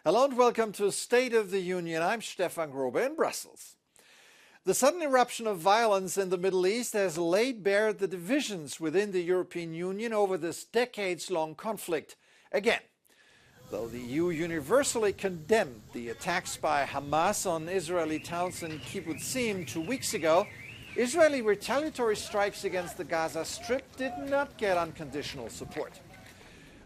Hello and welcome to State of the Union. I'm Stefan Grobler in Brussels. The sudden eruption of violence in the Middle East has laid bare the divisions within the European Union over this decades-long conflict. Again, though the EU universally condemned the attacks by Hamas on Israeli towns in kibbutzim 2 weeks ago, Israeli retaliatory strikes against the Gaza Strip did not get unconditional support.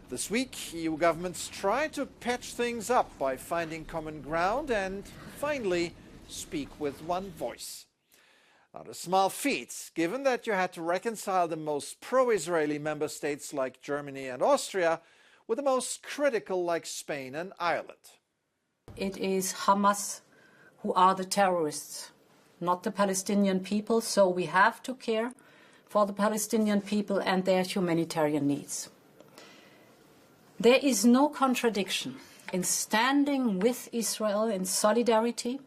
This week, EU governments tried to patch things up by finding common ground and, finally, speak with one voice. Not a small feat, given that you had to reconcile the most pro-Israeli member states like Germany and Austria with the most critical like Spain and Ireland. It is Hamas who are the terrorists, not the Palestinian people, so we have to care for the Palestinian people and their humanitarian needs. There is no contradiction in standing with Israel in solidarity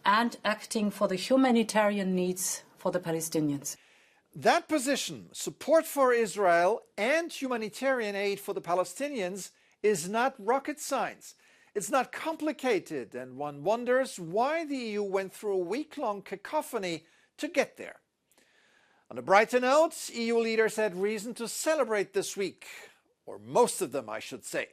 and acting for the humanitarian needs for the Palestinians. That position, support for Israel and humanitarian aid for the Palestinians, is not rocket science. It's not complicated, and one wonders why the EU went through a week-long cacophony to get there. On a brighter note, EU leaders had reason to celebrate this week, or most of them, I should say.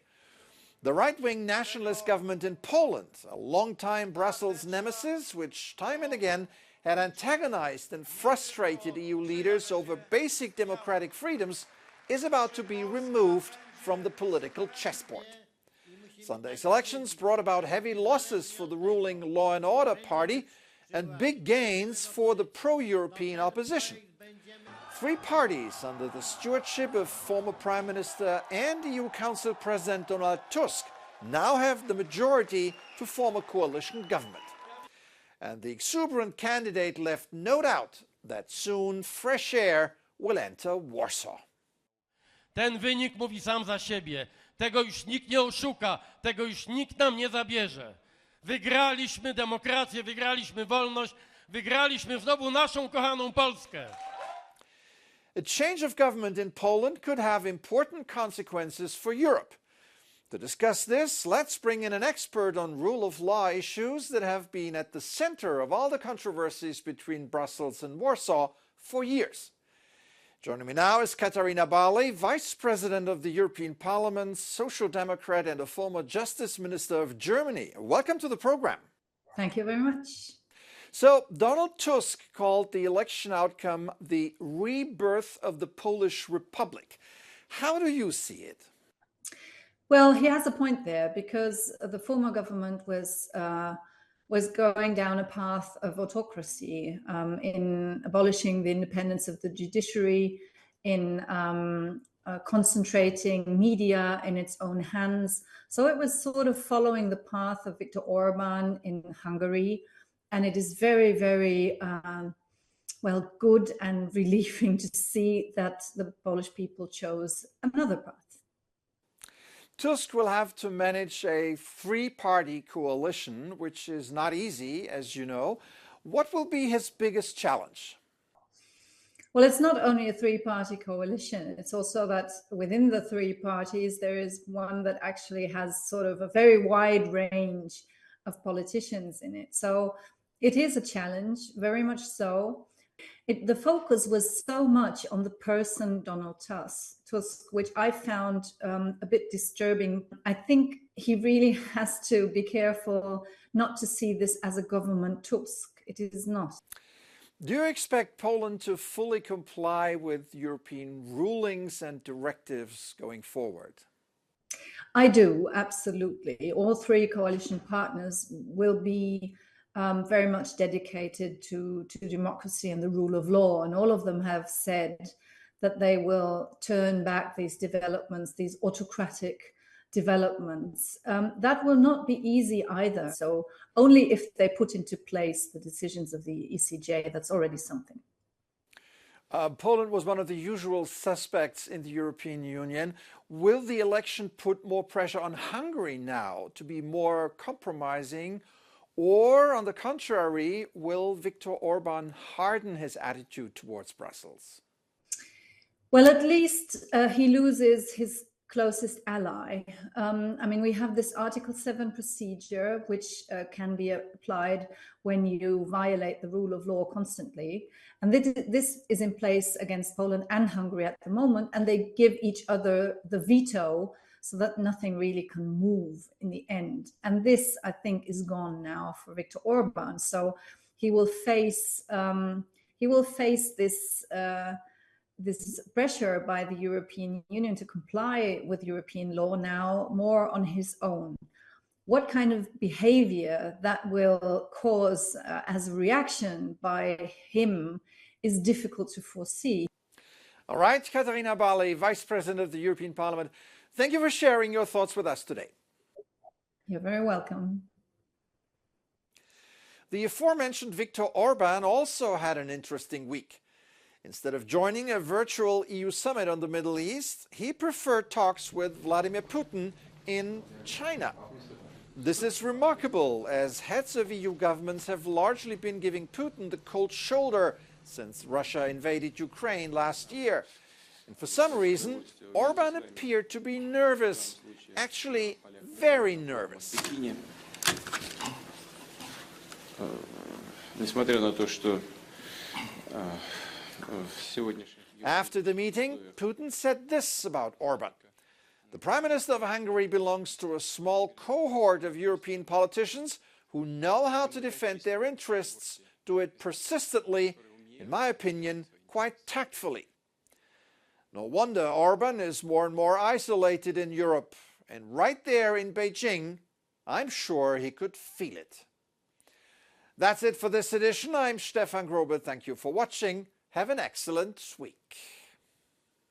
The right-wing nationalist government in Poland, a long-time Brussels nemesis, which time and again had antagonized and frustrated EU leaders over basic democratic freedoms, is about to be removed from the political chessboard. Sunday's elections brought about heavy losses for the ruling Law and Order party and big gains for the pro-European opposition. Three parties under the stewardship of former Prime Minister and EU Council President Donald Tusk now have the majority to form a coalition government. And the exuberant candidate left no doubt that soon fresh air will enter Warsaw. Ten wynik mówi sam za siebie. Tego już nikt nie oszuka, tego już nikt nam nie zabierze. Wygraliśmy demokrację, wygraliśmy wolność, wygraliśmy znowu naszą kochaną Polskę. A change of government in Poland could have important consequences for Europe. To discuss this, let's bring in an expert on rule of law issues that have been at the center of all the controversies between Brussels and Warsaw for years. Joining me now is Katarina Bali, Vice President of the European Parliament, Social Democrat and a former Justice Minister of Germany. Welcome to the program. Thank you very much. So, Donald Tusk called the election outcome the rebirth of the Polish Republic. How do you see it? Well, he has a point there because the former government was going down a path of autocracy in abolishing the independence of the judiciary, in concentrating media in its own hands. So it was sort of following the path of Viktor Orban in Hungary. And it is very, very, good and relieving to see that the Polish people chose another path. Tusk will have to manage a three-party coalition, which is not easy, as you know. What will be his biggest challenge? Well, it's not only a three-party coalition. It's also that within the three parties, there is one that actually has sort of a very wide range of politicians in it. So it is a challenge, very much so. The focus was so much on the person Donald Tusk, which I found a bit disturbing. I think he really has to be careful not to see this as a government Tusk. It is not. Do you expect Poland to fully comply with European rulings and directives going forward? I do, absolutely. All three coalition partners will be very much dedicated to democracy and the rule of law. And all of them have said that they will turn back these developments, these autocratic developments. That will not be easy either. So only if they put into place the decisions of the ECJ, that's already something. Poland was one of the usual suspects in the European Union. Will the election put more pressure on Hungary now to be more compromising? Or, on the contrary, will Viktor Orban harden his attitude towards Brussels? Well, at least he loses his closest ally. I mean, we have this Article 7 procedure, which can be applied when you violate the rule of law constantly. And this is in place against Poland and Hungary at the moment, and they give each other the veto so that nothing really can move in the end. And this, I think, is gone now for Viktor Orban. So he will face this this pressure by the European Union to comply with European law now more on his own. What kind of behavior that will cause as a reaction by him is difficult to foresee. All right, Katarina Bali, Vice President of the European Parliament, thank you for sharing your thoughts with us today. You're very welcome. The aforementioned Viktor Orban also had an interesting week. Instead of joining a virtual EU summit on the Middle East, he preferred talks with Vladimir Putin in China. This is remarkable, as heads of EU governments have largely been giving Putin the cold shoulder since Russia invaded Ukraine last year. And for some reason, Orban appeared to be nervous, actually very nervous. Несмотря на то, что After the meeting, Putin said this about Orban. The Prime Minister of Hungary belongs to a small cohort of European politicians who know how to defend their interests, do it persistently, in my opinion, quite tactfully. No wonder Orban is more and more isolated in Europe, and right there in Beijing, I'm sure he could feel it. That's it for this edition. I'm Stefan Grobler. Thank you for watching. Have an excellent week.